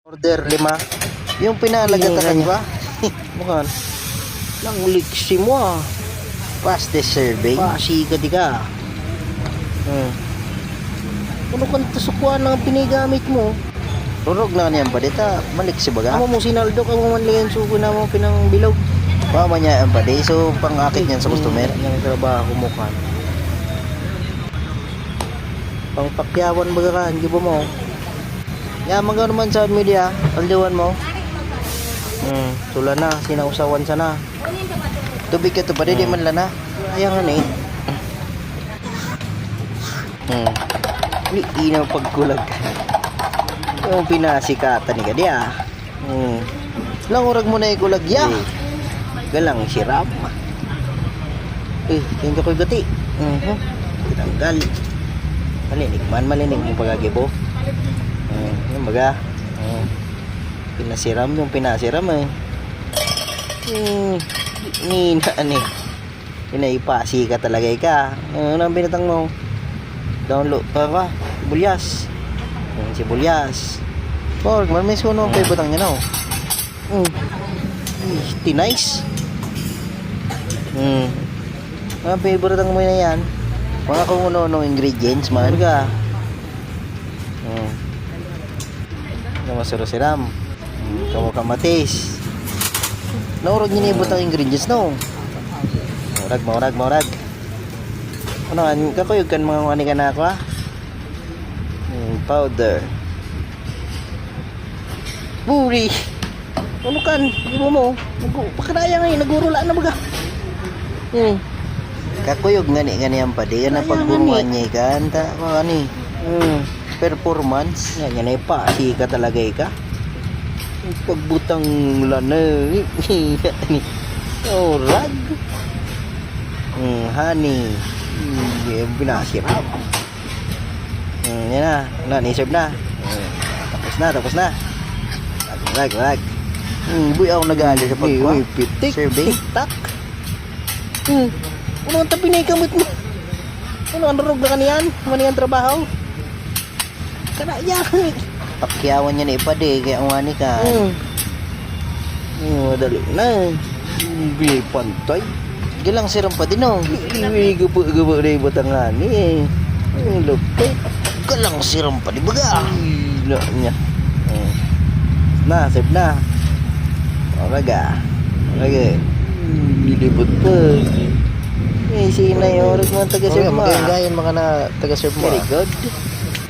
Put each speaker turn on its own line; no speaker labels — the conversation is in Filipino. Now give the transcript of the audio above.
Order 5. Yung pinalagatan ba? Bukan. Nang liksi mo ah. Pass the survey. Pasika di ka. Ano kan tasukwan ng pinigamit mo? Rurog na niyan ba dita? Maliksi baga? Amo mo sinaldo ka mo manlingan suko na mo pinang bilog. Pama niya ang pade. So pangakit niyan sa customer. Yang trabaho mo kan. Pangpakyawan baga kan, di ba mo? Ya, magano man sa media, aldiwan mo. Tula na, sinausawan sana. Tubig ka to pa, di man lana. Ayangan eh. Inaw pagkulag. Yung pinasikatan ni kadiya. Langurag mo na ikulag ya. Galang siram. Tingka ko gati. Tanggal. Malinig mo pagagibo. Yung baga pinasiram yung pinasiram pinaipasi ka talaga ka. Ano ang binatang mo? Download pa sibuyas. Sibuyas pork man may suno ang paibutang niya no. Tinice. Ang paibutang mo na yan mga kung ano ingredients man ka. Masuro-siram. Kamu kamatis. Naurag niya ibot ang ingredients no. Maurag. Ano kan kakuyog kan mga wani ka na ako ha. Powder. Buri. Ano kan? Ibo mo. Pakadaya nga nagurula na baga. Kakuyog ngani ang padi. Yan ang pagbunguan niya kan. Ano performance yan pa ka talaga ka pagbutang lana rag honey binasirap yan na ni-serve na tapos na rag buyaw nagali sa pagkuha pitik tik-tak ano ang tabi na ikamit mo ano ang rog na kaniyan maniyan trabaho kana yan. Pakyawan niya na ipade kaya umani ka. Dali na. Bi pantay. Gilang siram pa din oh. Gubo na ibutang ani. Lupit. Galang siram pa di baga. Na niya. Save na. Oraga. Dilibot pa. Sinay oras mo taga-serve mo. Magayon maka na taga-serve mo. Very good.